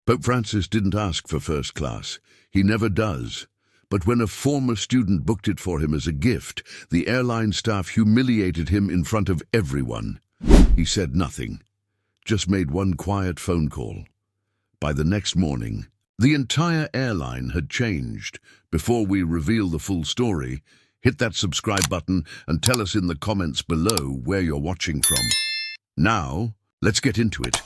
Pope Francis didn't ask for first class. He never does. But when a former student booked it for him as a gift, the airline staff humiliated him in front of everyone. He said nothing, just made one quiet phone call. By the next morning, the entire airline had changed. Before we reveal the full story, hit that subscribe button and tell us in the comments below where you're watching from. Now, let's get into it.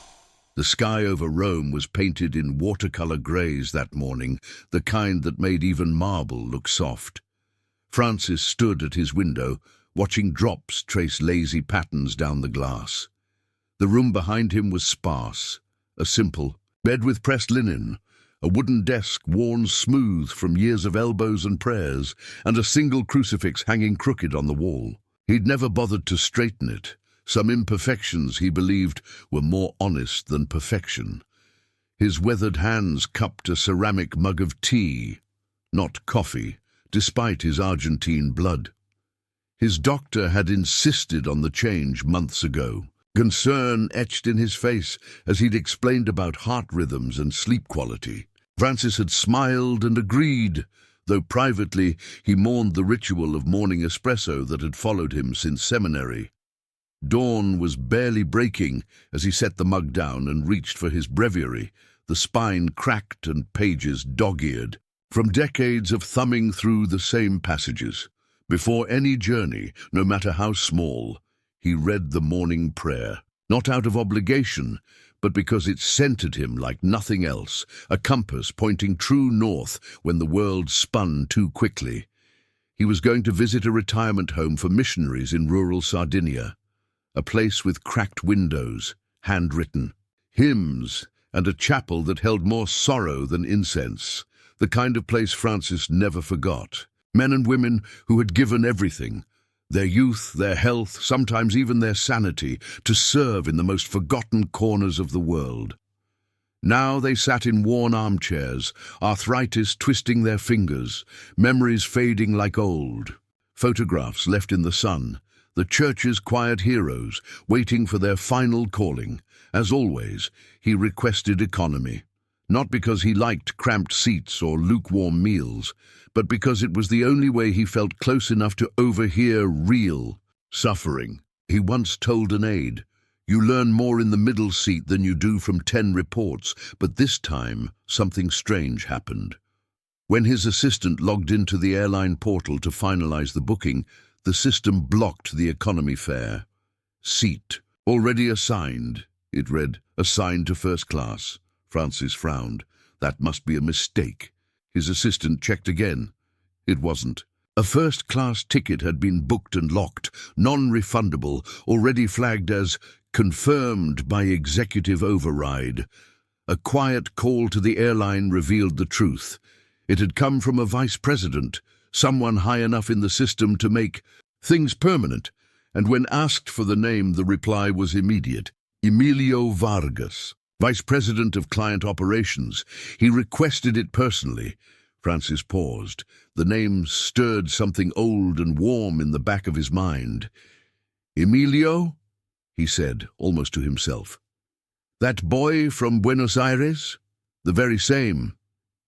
The sky over Rome was painted in watercolor grays that morning, the kind that made even marble look soft. Francis stood at his window, watching drops trace lazy patterns down the glass. The room behind him was sparse, a simple bed with pressed linen, a wooden desk worn smooth from years of elbows and prayers, and a single crucifix hanging crooked on the wall. He'd never bothered to straighten it. Some imperfections, he believed, were more honest than perfection. His weathered hands cupped a ceramic mug of tea, not coffee, despite his Argentine blood. His doctor had insisted on the change months ago. Concern etched in his face as he'd explained about heart rhythms and sleep quality. Francis had smiled and agreed, though privately he mourned the ritual of morning espresso that had followed him since seminary. Dawn was barely breaking as he set the mug down and reached for his breviary, the spine cracked and pages dog-eared, from decades of thumbing through the same passages. Before any journey, no matter how small, he read the morning prayer, not out of obligation, but because it centered him like nothing else, a compass pointing true north when the world spun too quickly. He was going to visit a retirement home for missionaries in rural Sardinia, a place with cracked windows, handwritten hymns, and a chapel that held more sorrow than incense, the kind of place Francis never forgot. Men and women who had given everything, their youth, their health, sometimes even their sanity, to serve in the most forgotten corners of the world. Now they sat in worn armchairs, arthritis twisting their fingers, memories fading like old, photographs left in the sun, the church's quiet heroes waiting for their final calling. As always, he requested economy, not because he liked cramped seats or lukewarm meals, but because it was the only way he felt close enough to overhear real suffering. He once told an aide, "You learn more in the middle seat than you do from 10 reports," but this time something strange happened. When his assistant logged into the airline portal to finalize the booking, the system blocked the economy fare. "Seat already assigned," it read. "Assigned to first class." Francis frowned. That must be a mistake. His assistant checked again. It wasn't. A first-class ticket had been booked and locked, non-refundable, already flagged as confirmed by executive override. A quiet call to the airline revealed the truth. It had come from a vice president, someone high enough in the system to make things permanent, and when asked for the name, the reply was immediate. Emilio Vargas, vice president of client operations. He requested it personally. Francis paused. The name stirred something old and warm in the back of his mind. "Emilio?" he said, almost to himself. "That boy from Buenos Aires?" "The very same.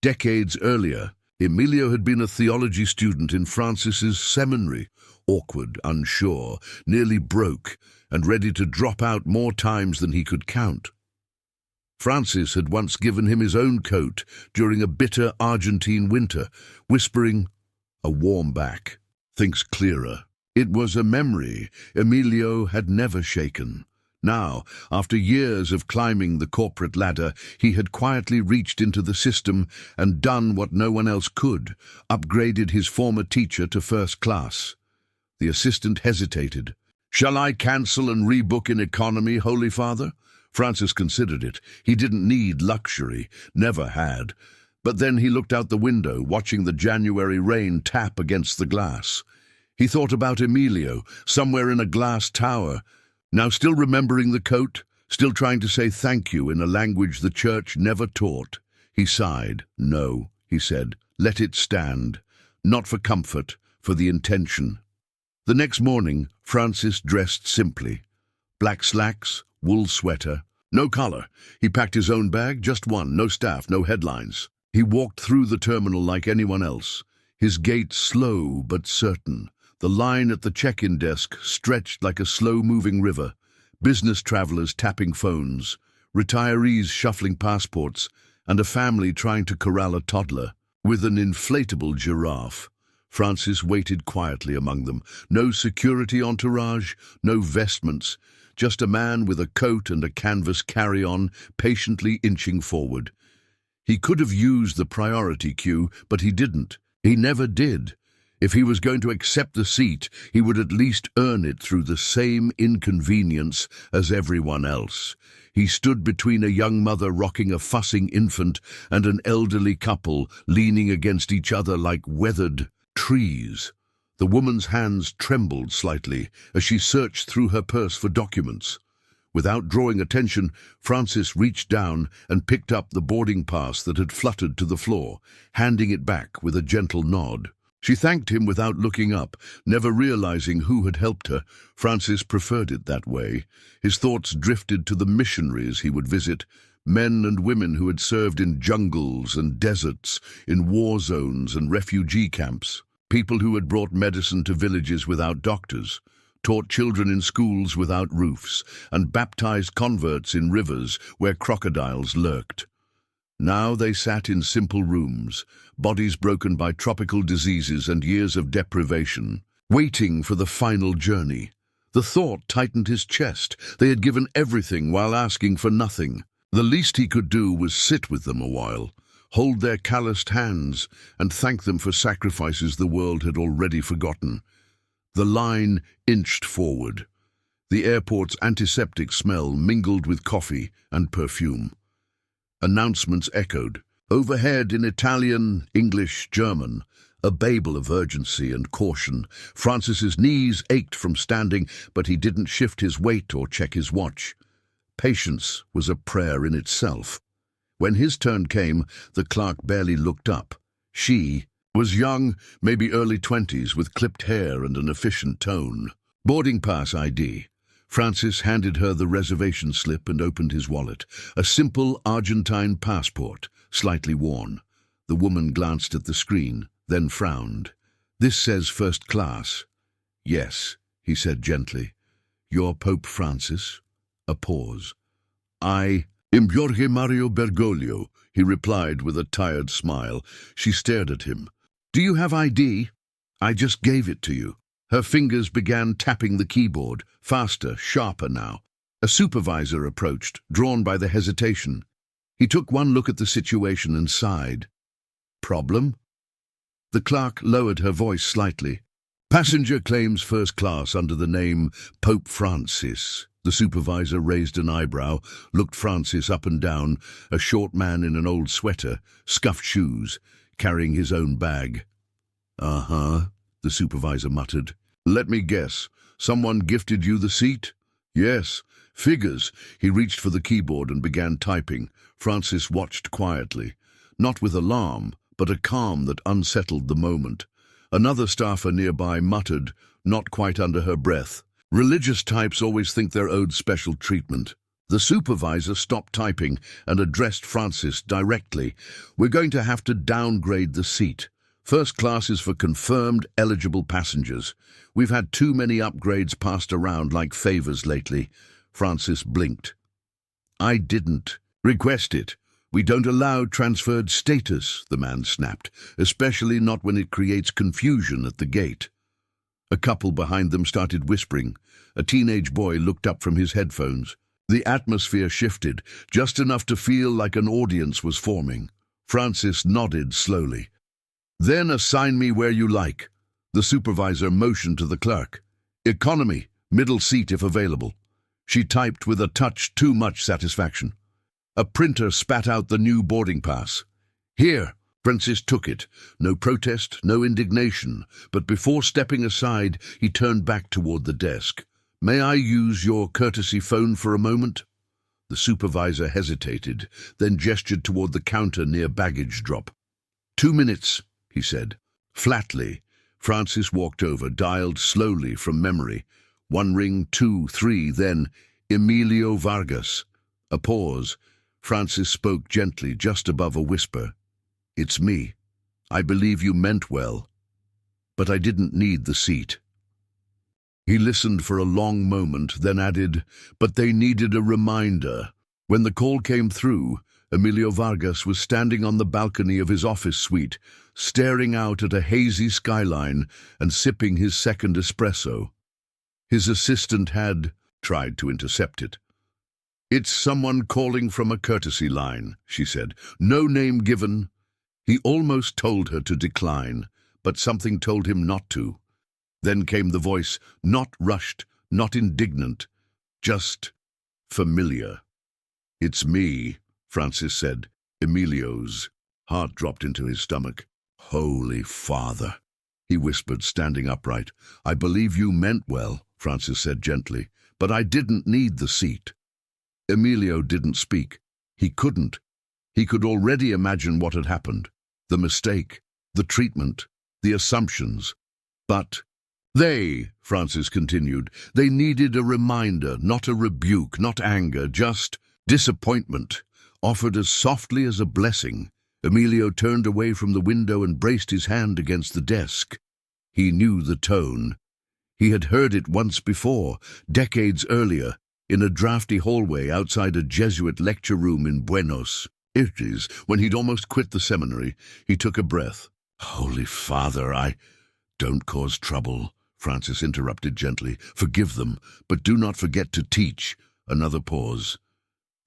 Decades earlier, Emilio had been a theology student in Francis's seminary, awkward, unsure, nearly broke, and ready to drop out more times than he could count. Francis had once given him his own coat during a bitter Argentine winter, whispering, "A warm back thinks clearer." It was a memory Emilio had never shaken. Now, after years of climbing the corporate ladder, he had quietly reached into the system and done what no one else could, upgraded his former teacher to first class. The assistant hesitated. "Shall I cancel and rebook in economy, Holy Father?" Francis considered it. He didn't need luxury, never had. But then he looked out the window, watching the January rain tap against the glass. He thought about Emilio, somewhere in a glass tower, now still remembering the coat, still trying to say thank you in a language the church never taught. He sighed. "No," he said, "let it stand. Not for comfort, for the intention." The next morning, Francis dressed simply. Black slacks, wool sweater, No collar. He packed his own bag, just one, no staff, no headlines. He walked through the terminal like anyone else, his gait slow but certain. The line at the check-in desk stretched like a slow-moving river, business travelers tapping phones, retirees shuffling passports, and a family trying to corral a toddler. With an inflatable giraffe, Francis waited quietly among them. No security entourage, no vestments, just a man with a coat and a canvas carry-on patiently inching forward. He could have used the priority queue, but he didn't. He never did. If he was going to accept the seat, he would at least earn it through the same inconvenience as everyone else. He stood between a young mother rocking a fussing infant and an elderly couple leaning against each other like weathered trees. The woman's hands trembled slightly as she searched through her purse for documents. Without drawing attention, Francis reached down and picked up the boarding pass that had fluttered to the floor, handing it back with a gentle nod. She thanked him without looking up, never realizing who had helped her. Francis preferred it that way. His thoughts drifted to the missionaries he would visit, men and women who had served in jungles and deserts, in war zones and refugee camps, people who had brought medicine to villages without doctors, taught children in schools without roofs, and baptized converts in rivers where crocodiles lurked. Now they sat in simple rooms, bodies broken by tropical diseases and years of deprivation, waiting for the final journey. The thought tightened his chest. They had given everything while asking for nothing. The least he could do was sit with them a while, hold their calloused hands, and thank them for sacrifices the world had already forgotten. The line inched forward. The airport's antiseptic smell mingled with coffee and perfume. Announcements echoed. Overhead in Italian, English, German, a babel of urgency and caution. Francis's knees ached from standing, but he didn't shift his weight or check his watch. Patience was a prayer in itself. When his turn came, the clerk barely looked up. She was young, maybe early 20s, with clipped hair and an efficient tone. Boarding pass ID. Francis handed her the reservation slip and opened his wallet. A simple Argentine passport, slightly worn. The woman glanced at the screen, then frowned. "This says first class." "Yes," he said gently. "You're Pope Francis?" A pause. "I am Jorge Mario Bergoglio," he replied with a tired smile. She stared at him. "Do you have ID?" "I just gave it to you." Her fingers began tapping the keyboard, faster, sharper now. A supervisor approached, drawn by the hesitation. He took one look at the situation and sighed. "Problem?" The clerk lowered her voice slightly. "Passenger claims first class under the name Pope Francis." The supervisor raised an eyebrow, looked Francis up and down, a short man in an old sweater, scuffed shoes, carrying his own bag. "Uh-huh," the supervisor muttered. "Let me guess. Someone gifted you the seat?" "Yes. Figures." He reached for the keyboard and began typing. Francis watched quietly, not with alarm, but a calm that unsettled the moment. Another staffer nearby muttered, not quite under her breath, "Religious types always think they're owed special treatment." The supervisor stopped typing and addressed Francis directly. "We're going to have to downgrade the seat. First class is for confirmed eligible passengers. We've had too many upgrades passed around like favors lately." Francis blinked. "I didn't request it. We don't allow transferred status," the man snapped, "especially not when it creates confusion at the gate." A couple behind them started whispering. A teenage boy looked up from his headphones. The atmosphere shifted, just enough to feel like an audience was forming. Francis nodded slowly. "Then assign me where you like." The supervisor motioned to the clerk. "Economy, middle seat if available." She typed with a touch too much satisfaction. A printer spat out the new boarding pass. "Here." Francis took it. No protest, no indignation, but before stepping aside, he turned back toward the desk. "May I use your courtesy phone for a moment?" The supervisor hesitated, then gestured toward the counter near baggage drop. 2 minutes, he said. Flatly, Francis walked over, dialed slowly from memory. 1 ring, 2, 3, then Emilio Vargas. A pause. Francis spoke gently, just above a whisper. "It's me. I believe you meant well, but I didn't need the seat." He listened for a long moment, then added, "But they needed a reminder." When the call came through, Emilio Vargas was standing on the balcony of his office suite, staring out at a hazy skyline and sipping his second espresso. His assistant had tried to intercept it. "It's someone calling from a courtesy line," she said. "No name given." He almost told her to decline, but something told him not to. Then came the voice, not rushed, not indignant, just familiar. "It's me," Francis said. Emilio's heart dropped into his stomach. "Holy Father," he whispered, standing upright. "I believe you meant well," Francis said gently, "but I didn't need the seat." Emilio didn't speak. He couldn't. He could already imagine what had happened. The mistake, the treatment, the assumptions. But they, Francis continued, they needed a reminder, not a rebuke, not anger, just disappointment, offered as softly as a blessing. Emilio turned away from the window and braced his hand against the desk. He knew the tone. He had heard it once before, decades earlier, in a drafty hallway outside a Jesuit lecture room in Buenos Aires. When he'd almost quit the seminary, he took a breath. "Holy Father, Don't cause trouble," Francis interrupted gently. "Forgive them, but do not forget to teach." Another pause.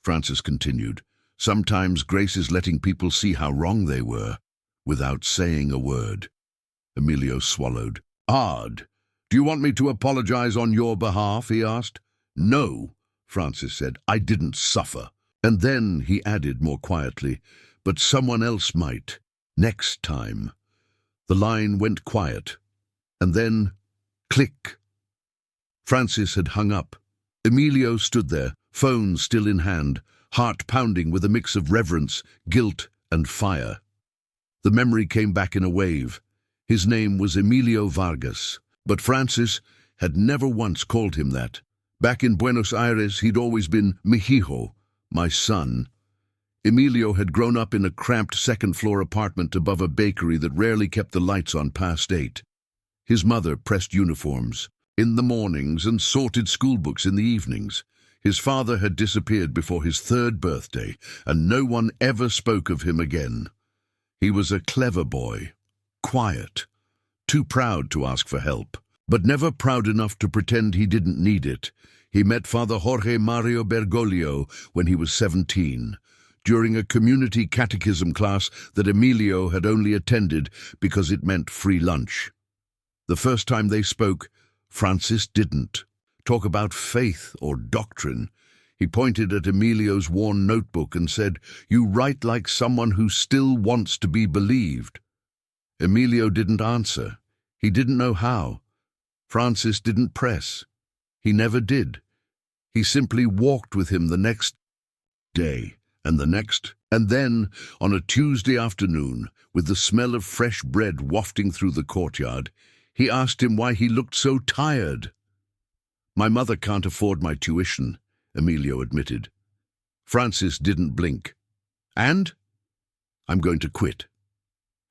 Francis continued, "Sometimes grace is letting people see how wrong they were, without saying a word." Emilio swallowed. "Odd. Do you want me to apologize on your behalf?" he asked. "No," Francis said. "I didn't suffer." And then he added more quietly, "But someone else might. Next time." The line went quiet. And then, click. Francis had hung up. Emilio stood there, phone still in hand, heart pounding with a mix of reverence, guilt, and fire. The memory came back in a wave. His name was Emilio Vargas, but Francis had never once called him that. Back in Buenos Aires, he'd always been mi hijo, my son. Emilio had grown up in a cramped second-floor apartment above a bakery that rarely kept the lights on past 8. His mother pressed uniforms in the mornings and sorted schoolbooks in the evenings. His father had disappeared before his 3rd birthday, and no one ever spoke of him again. He was a clever boy, quiet, too proud to ask for help, but never proud enough to pretend he didn't need it. He met Father Jorge Mario Bergoglio when he was 17, during a community catechism class that Emilio had only attended because it meant free lunch. The first time they spoke, Francis didn't talk about faith or doctrine. He pointed at Emilio's worn notebook and said, "You write like someone who still wants to be believed." Emilio didn't answer. He didn't know how. Francis didn't press. He never did. He simply walked with him the next day, and the next, and then, on a Tuesday afternoon, with the smell of fresh bread wafting through the courtyard, he asked him why he looked so tired. "My mother can't afford my tuition," Emilio admitted. Francis didn't blink. "And?" "I'm going to quit."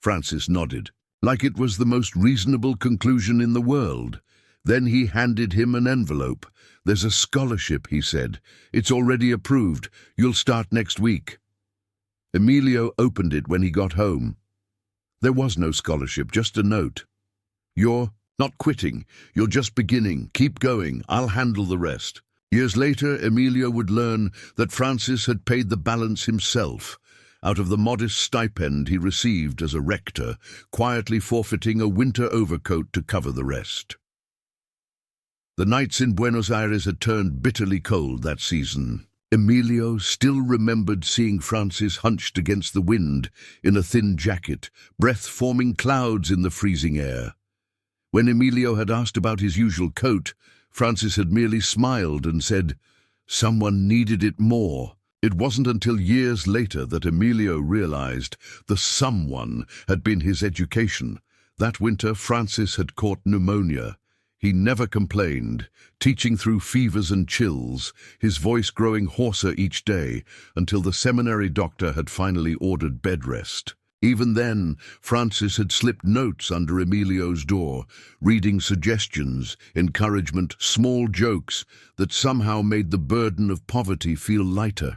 Francis nodded, like it was the most reasonable conclusion in the world. Then he handed him an envelope. "There's a scholarship," he said. "It's already approved. You'll start next week." Emilio opened it when he got home. There was no scholarship, just a note. "You're not quitting. You're just beginning. Keep going. I'll handle the rest." Years later, Emilio would learn that Francis had paid the balance himself, out of the modest stipend he received as a rector, quietly forfeiting a winter overcoat to cover the rest. The nights in Buenos Aires had turned bitterly cold that season. Emilio still remembered seeing Francis hunched against the wind in a thin jacket, breath-forming clouds in the freezing air. When Emilio had asked about his usual coat, Francis had merely smiled and said, "Someone needed it more." It wasn't until years later that Emilio realized the someone had been his education. That winter, Francis had caught pneumonia. He never complained, teaching through fevers and chills, his voice growing hoarser each day until the seminary doctor had finally ordered bed rest. Even then, Francis had slipped notes under Emilio's door, reading suggestions, encouragement, small jokes that somehow made the burden of poverty feel lighter.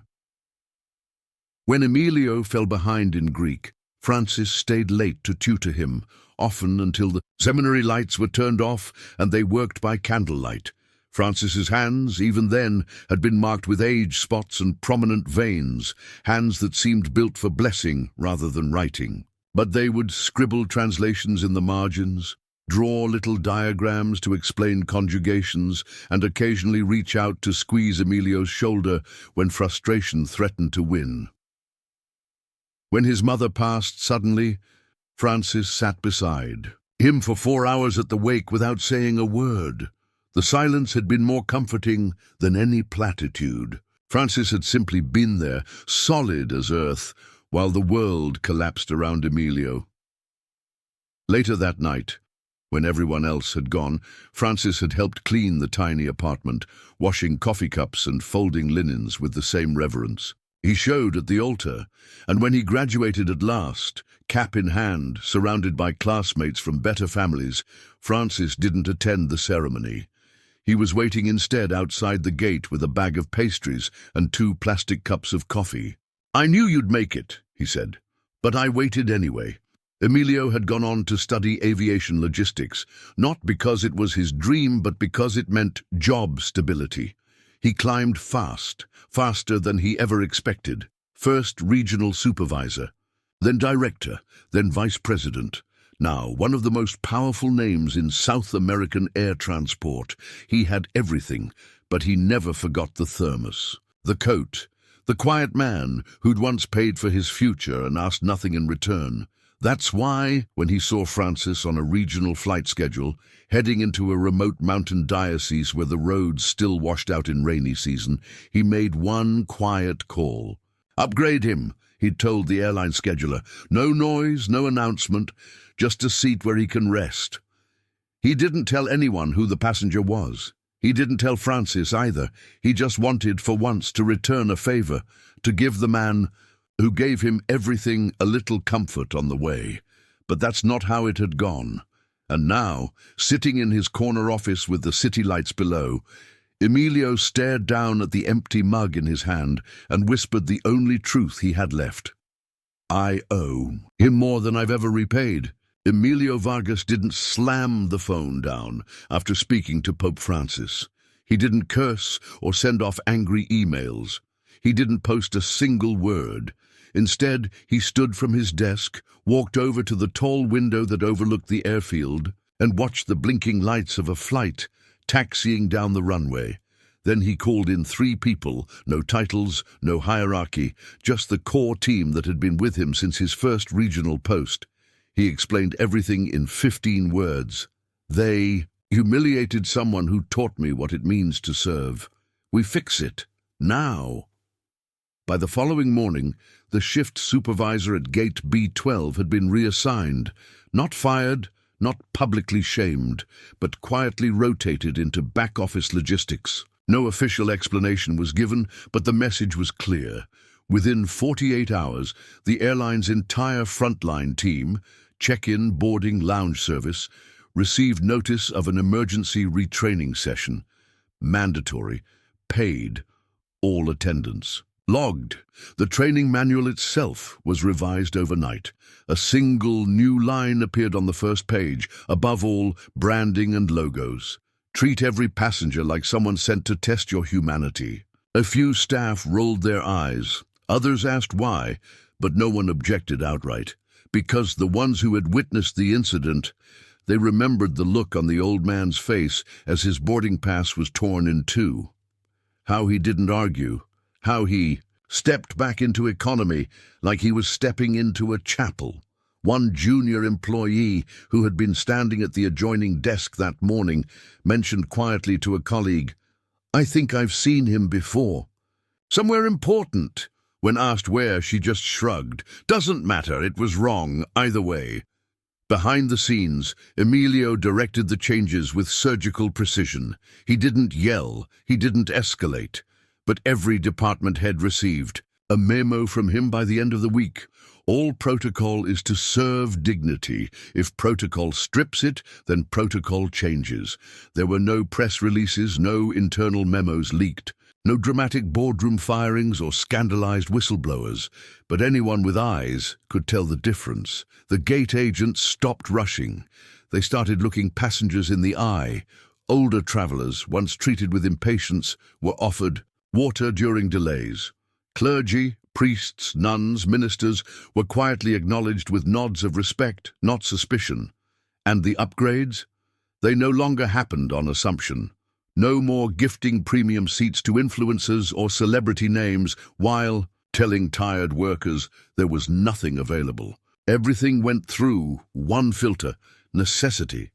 When Emilio fell behind in Greek, Francis stayed late to tutor him, often until the seminary lights were turned off and they worked by candlelight. Francis's hands, even then, had been marked with age spots and prominent veins, hands that seemed built for blessing rather than writing. But they would scribble translations in the margins, draw little diagrams to explain conjugations, and occasionally reach out to squeeze Emilio's shoulder when frustration threatened to win. When his mother passed suddenly, Francis sat beside him for 4 hours at the wake without saying a word. The silence had been more comforting than any platitude. Francis had simply been there, solid as earth, while the world collapsed around Emilio. Later that night, when everyone else had gone, Francis had helped clean the tiny apartment, washing coffee cups and folding linens with the same reverence. He showed at the altar, and when he graduated at last, cap in hand, surrounded by classmates from better families, Francis didn't attend the ceremony. He was waiting instead outside the gate with a bag of pastries and 2 plastic cups of coffee. "I knew you'd make it," he said, "but I waited anyway." Emilio had gone on to study aviation logistics, not because it was his dream, but because it meant job stability. He climbed fast, faster than he ever expected. First regional supervisor, then director, then vice president. Now, one of the most powerful names in South American air transport. He had everything, but he never forgot the thermos, the coat, the quiet man who'd once paid for his future and asked nothing in return. That's why, when he saw Francis on a regional flight schedule, heading into a remote mountain diocese where the roads still washed out in rainy season, he made one quiet call. "Upgrade him," he'd told the airline scheduler. "No noise, no announcement, just a seat where he can rest." He didn't tell anyone who the passenger was. He didn't tell Francis either. He just wanted, for once, to return a favor, to give the man who gave him everything a little comfort on the way. But that's not how it had gone. And now, sitting in his corner office with the city lights below, Emilio stared down at the empty mug in his hand and whispered the only truth he had left. "I owe him more than I've ever repaid." Emilio Vargas didn't slam the phone down after speaking to Pope Francis. He didn't curse or send off angry emails. He didn't post a single word. Instead, he stood from his desk, walked over to the tall window that overlooked the airfield, and watched the blinking lights of a flight taxiing down the runway. Then he called in 3 people, no titles, no hierarchy, just the core team that had been with him since his first regional post. He explained everything in 15 words. "They humiliated someone who taught me what it means to serve. We fix it. Now." By the following morning, the shift supervisor at Gate B12 had been reassigned, not fired, not publicly shamed, but quietly rotated into back-office logistics. No official explanation was given, but the message was clear. Within 48 hours, the airline's entire frontline team, check-in, boarding, lounge service, received notice of an emergency retraining session. Mandatory, paid, all attendance. Logged. The training manual itself was revised overnight. A single new line appeared on the first page. Above all, branding and logos. "Treat every passenger like someone sent to test your humanity." A few staff rolled their eyes. Others asked why, but no one objected outright. Because the ones who had witnessed the incident, they remembered the look on the old man's face as his boarding pass was torn in 2. How he didn't argue. How he stepped back into economy like he was stepping into a chapel. One junior employee who had been standing at the adjoining desk that morning mentioned quietly to a colleague, "I think I've seen him before." "Somewhere important." When asked where, she just shrugged. "Doesn't matter, it was wrong, either way." Behind the scenes, Emilio directed the changes with surgical precision. He didn't yell, he didn't escalate, but every department head received a memo from him by the end of the week. All protocol is to serve dignity. If protocol strips it, then protocol changes. There were no press releases, no internal memos leaked, no dramatic boardroom firings or scandalized whistleblowers, but anyone with eyes could tell the difference. The gate agents stopped rushing. They started looking passengers in the eye. Older travelers, once treated with impatience, were offered water during delays. Clergy, priests, nuns, ministers were quietly acknowledged with nods of respect, not suspicion. And the upgrades? They no longer happened on assumption. No more gifting premium seats to influencers or celebrity names while telling tired workers there was nothing available. Everything went through one filter: necessity.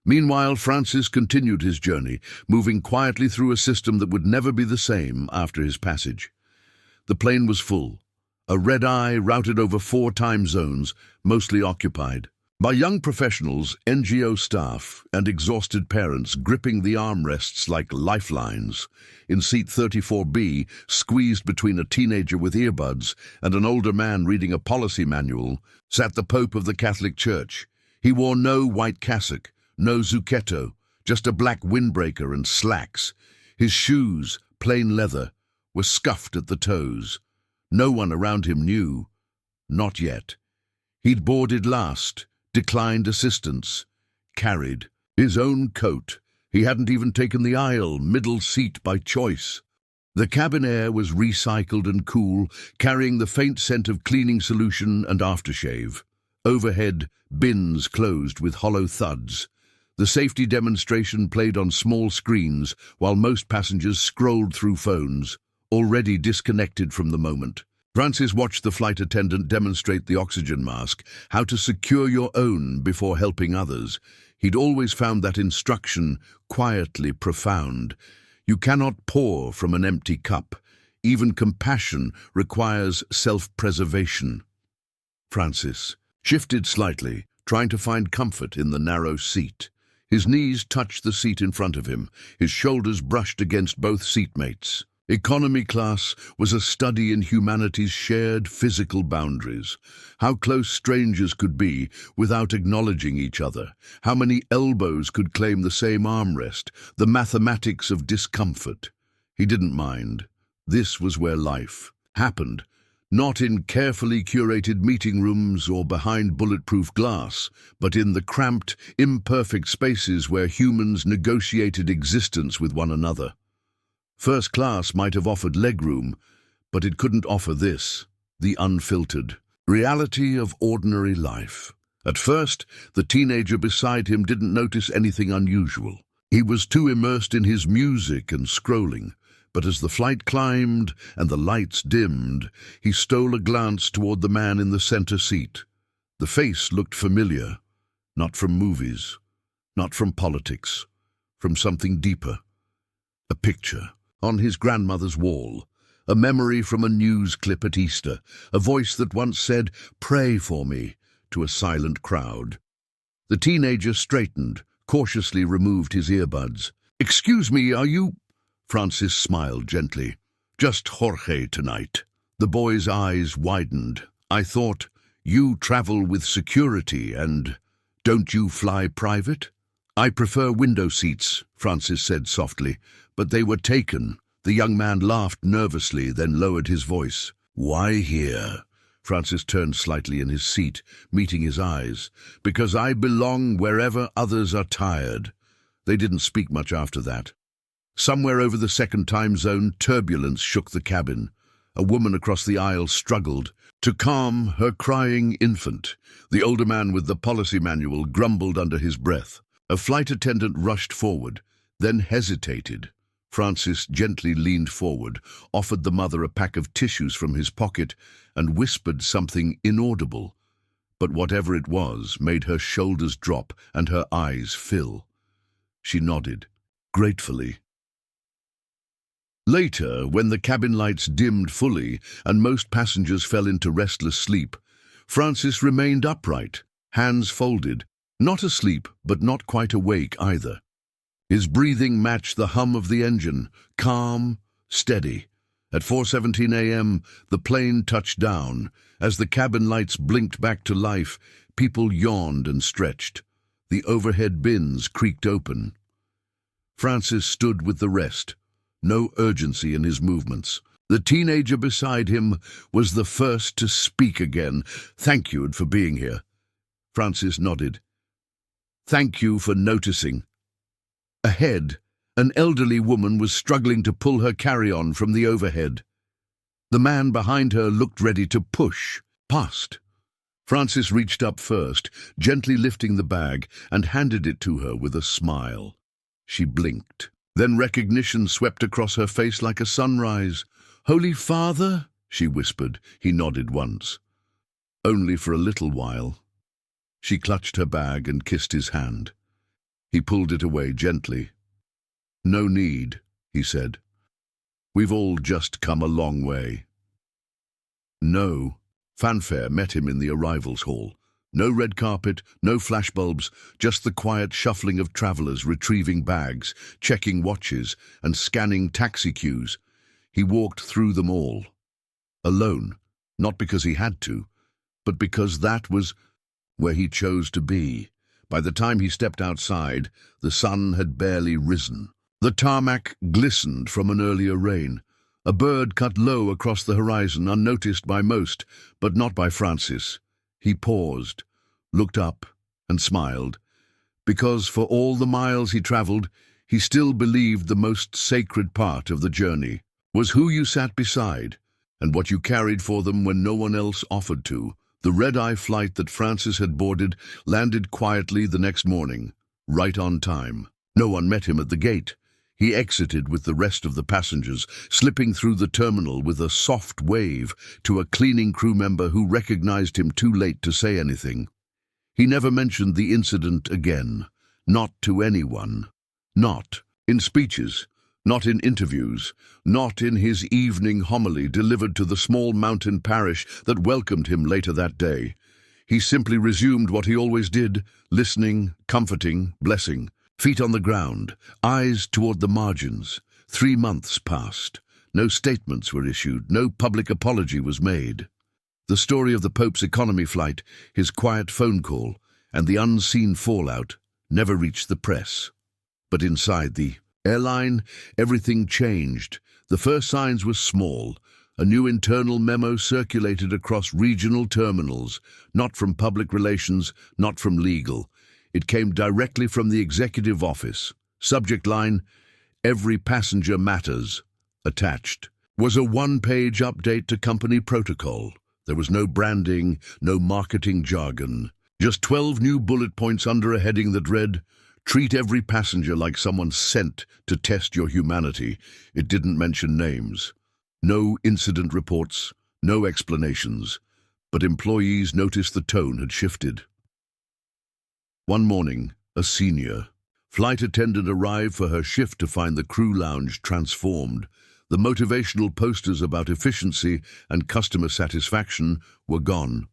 Meanwhile, Francis continued his journey, moving quietly through a system that would never be the same after his passage. The plane was full, a red-eye routed over 4 time zones, mostly occupied by young professionals, NGO staff, and exhausted parents gripping the armrests like lifelines. In seat 34B, squeezed between a teenager with earbuds and an older man reading a policy manual, sat the Pope of the Catholic Church. He wore no white cassock, no zucchetto, just a black windbreaker and slacks. His shoes, plain leather, were scuffed at the toes. No one around him knew. Not yet. He'd boarded last, declined assistance, carried his own coat. He hadn't even taken the aisle, middle seat by choice. The cabin air was recycled and cool, carrying the faint scent of cleaning solution and aftershave. Overhead, bins closed with hollow thuds. The safety demonstration played on small screens, while most passengers scrolled through phones, already disconnected from the moment. Francis watched the flight attendant demonstrate the oxygen mask, how to secure your own before helping others. He'd always found that instruction quietly profound. You cannot pour from an empty cup. Even compassion requires self-preservation. Francis shifted slightly, trying to find comfort in the narrow seat. His knees touched the seat in front of him. His shoulders brushed against both seatmates. Economy class was a study in humanity's shared physical boundaries. How close strangers could be without acknowledging each other. How many elbows could claim the same armrest. The mathematics of discomfort. He didn't mind. This was where life happened. Not in carefully curated meeting rooms or behind bulletproof glass, but in the cramped, imperfect spaces where humans negotiated existence with one another. First class might have offered legroom, but it couldn't offer this, the unfiltered reality of ordinary life. At first, the teenager beside him didn't notice anything unusual. He was too immersed in his music and scrolling, but as the flight climbed and the lights dimmed, he stole a glance toward the man in the center seat. The face looked familiar, not from movies, not from politics, from something deeper. A picture on his grandmother's wall, a memory from a news clip at Easter, a voice that once said, "Pray for me," to a silent crowd. The teenager straightened, cautiously removed his earbuds. "Excuse me, are you—" Francis smiled gently. "Just Jorge tonight." The boy's eyes widened. "I thought, you travel with security and don't you fly private?" "I prefer window seats," Francis said softly, "but they were taken." The young man laughed nervously, then lowered his voice. "Why here?" Francis turned slightly in his seat, meeting his eyes. "Because I belong wherever others are tired." They didn't speak much after that. Somewhere over the second time zone, turbulence shook the cabin. A woman across the aisle struggled to calm her crying infant. The older man with the policy manual grumbled under his breath. A flight attendant rushed forward, then hesitated. Francis gently leaned forward, offered the mother a pack of tissues from his pocket, and whispered something inaudible. But whatever it was made her shoulders drop and her eyes fill. She nodded, gratefully. Later, when the cabin lights dimmed fully and most passengers fell into restless sleep, Francis remained upright, hands folded, not asleep but not quite awake either. His breathing matched the hum of the engine, calm, steady. At 4:17 a.m., the plane touched down. As the cabin lights blinked back to life, people yawned and stretched. The overhead bins creaked open. Francis stood with the rest, no urgency in his movements. The teenager beside him was the first to speak again. "Thank you for being here." Francis nodded. "Thank you for noticing." Ahead, an elderly woman was struggling to pull her carry-on from the overhead. The man behind her looked ready to push past. Francis reached up first, gently lifting the bag, and handed it to her with a smile. She blinked. Then recognition swept across her face like a sunrise. "Holy Father?" she whispered. He nodded once. "Only for a little while." She clutched her bag and kissed his hand. He pulled it away gently. "No need," he said. "We've all just come a long way." No. Fanfare met him in the arrivals hall. No red carpet, no flashbulbs, just the quiet shuffling of travelers retrieving bags, checking watches, and scanning taxi queues. He walked through them all. Alone, not because he had to, but because that was where he chose to be. By the time he stepped outside, the sun had barely risen. The tarmac glistened from an earlier rain. A bird cut low across the horizon, unnoticed by most, but not by Francis. He paused, looked up, and smiled, because for all the miles he traveled, he still believed the most sacred part of the journey was who you sat beside and what you carried for them when no one else offered to. The red-eye flight that Francis had boarded landed quietly the next morning, right on time. No one met him at the gate. He exited with the rest of the passengers, slipping through the terminal with a soft wave to a cleaning crew member who recognized him too late to say anything. He never mentioned the incident again, not to anyone, not in speeches, not in interviews, not in his evening homily delivered to the small mountain parish that welcomed him later that day. He simply resumed what he always did, listening, comforting, blessing. Feet on the ground, eyes toward the margins. 3 months passed. No statements were issued, no public apology was made. The story of the Pope's economy flight, his quiet phone call, and the unseen fallout never reached the press. But inside the airline, everything changed. The first signs were small. A new internal memo circulated across regional terminals, not from public relations, not from legal. It came directly from the executive office. Subject line, "Every passenger matters." Attached was a 1-page update to company protocol. There was no branding, no marketing jargon. Just 12 new bullet points under a heading that read, "Treat every passenger like someone sent to test your humanity." It didn't mention names. No incident reports, no explanations. But employees noticed the tone had shifted. One morning, a senior flight attendant arrived for her shift to find the crew lounge transformed. The motivational posters about efficiency and customer satisfaction were gone.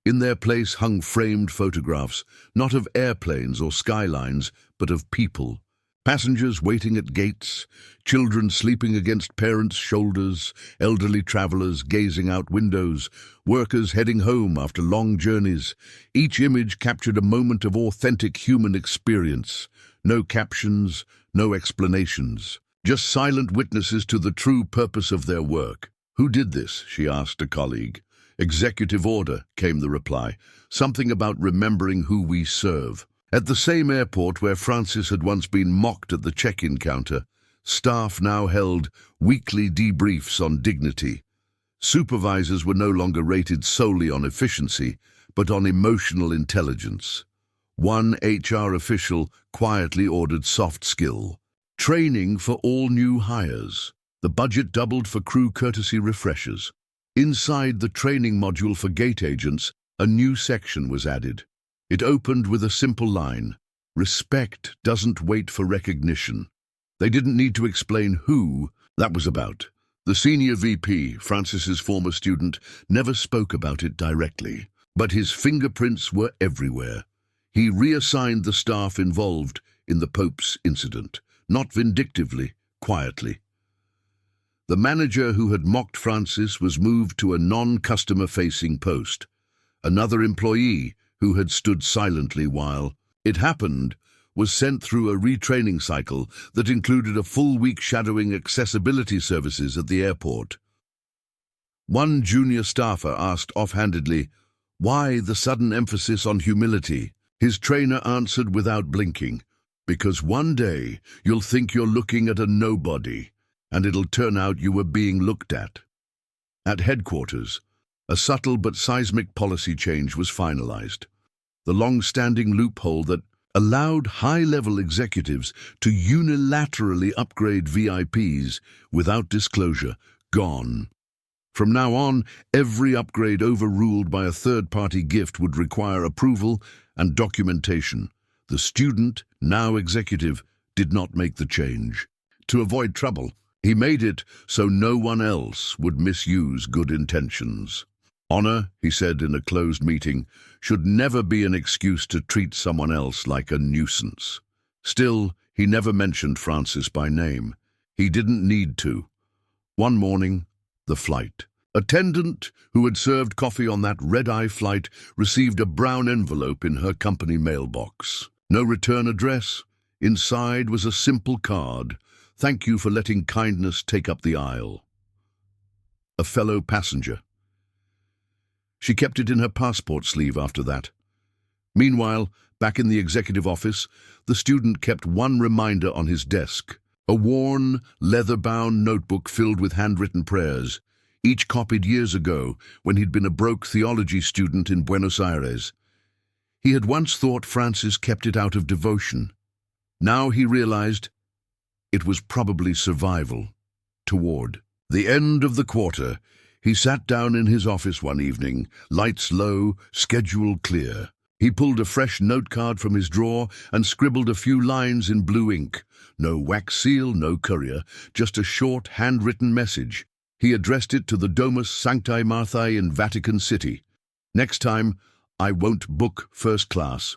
In their place hung framed photographs, not of airplanes or skylines, but of people. Passengers waiting at gates, children sleeping against parents' shoulders, elderly travelers gazing out windows, workers heading home after long journeys. Each image captured a moment of authentic human experience. No captions, no explanations. Just silent witnesses to the true purpose of their work. "Who did this?" she asked a colleague. "Executive order," came the reply. "Something about remembering who we serve." At the same airport where Francis had once been mocked at the check-in counter, staff now held weekly debriefs on dignity. Supervisors were no longer rated solely on efficiency, but on emotional intelligence. One HR official quietly ordered soft skill training for all new hires. The budget doubled for crew courtesy refreshers. Inside the training module for gate agents, a new section was added. It opened with a simple line, "Respect doesn't wait for recognition." They didn't need to explain who that was about. The senior VP, Francis's former student, never spoke about it directly. But his fingerprints were everywhere. He reassigned the staff involved in the Pope's incident, not vindictively, quietly. The manager who had mocked Francis was moved to a non-customer-facing post. Another employee, who had stood silently while it happened, was sent through a retraining cycle that included a full week shadowing accessibility services at the airport. One junior staffer asked offhandedly, "Why the sudden emphasis on humility?" His trainer answered without blinking, "Because one day you'll think you're looking at a nobody, and it'll turn out you were being looked at." At headquarters, a subtle but seismic policy change was finalized. The long-standing loophole that allowed high-level executives to unilaterally upgrade VIPs without disclosure, gone. From now on, every upgrade overruled by a third-party gift would require approval and documentation. The student, now executive, did not make the change. To avoid trouble, he made it so no one else would misuse good intentions. Honor, he said in a closed meeting, should never be an excuse to treat someone else like a nuisance. Still, he never mentioned Francis by name. He didn't need to. One morning, the flight. Attendant, who had served coffee on that red-eye flight, received a brown envelope in her company mailbox. No return address. Inside was a simple card. "Thank you for letting kindness take up the aisle." A fellow passenger. She kept it in her passport sleeve after that. Meanwhile, back in the executive office, the student kept one reminder on his desk. A worn, leather-bound notebook filled with handwritten prayers, each copied years ago when he'd been a broke theology student in Buenos Aires. He had once thought Francis kept it out of devotion. Now he realized it was probably survival. Toward the end of the quarter, he sat down in his office one evening, lights low, schedule clear. He pulled a fresh note card from his drawer and scribbled a few lines in blue ink. No wax seal, no courier, just a short, handwritten message. He addressed it to the Domus Sanctae Marthae in Vatican City. "Next time, I won't book first class.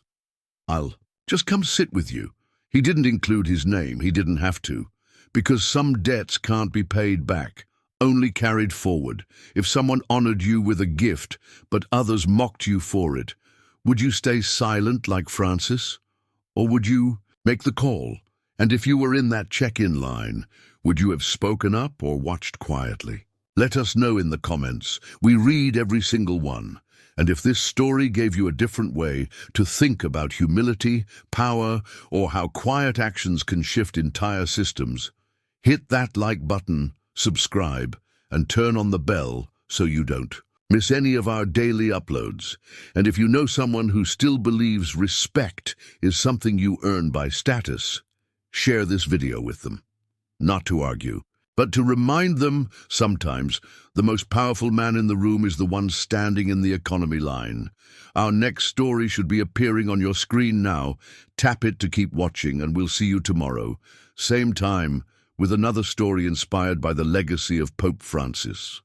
I'll just come sit with you." He didn't include his name, he didn't have to, because some debts can't be paid back, only carried forward. If someone honored you with a gift, but others mocked you for it, would you stay silent like Francis? Or would you make the call? And if you were in that check-in line, would you have spoken up or watched quietly? Let us know in the comments. We read every single one. And if this story gave you a different way to think about humility, power, or how quiet actions can shift entire systems, hit that like button, subscribe, and turn on the bell so you don't miss any of our daily uploads. And if you know someone who still believes respect is something you earn by status, share this video with them. Not to argue, but to remind them sometimes the most powerful man in the room is the one standing in the economy line. Our next story should be appearing on your screen now. Tap it to keep watching, and we'll see you tomorrow, same time, with another story inspired by the legacy of Pope Francis.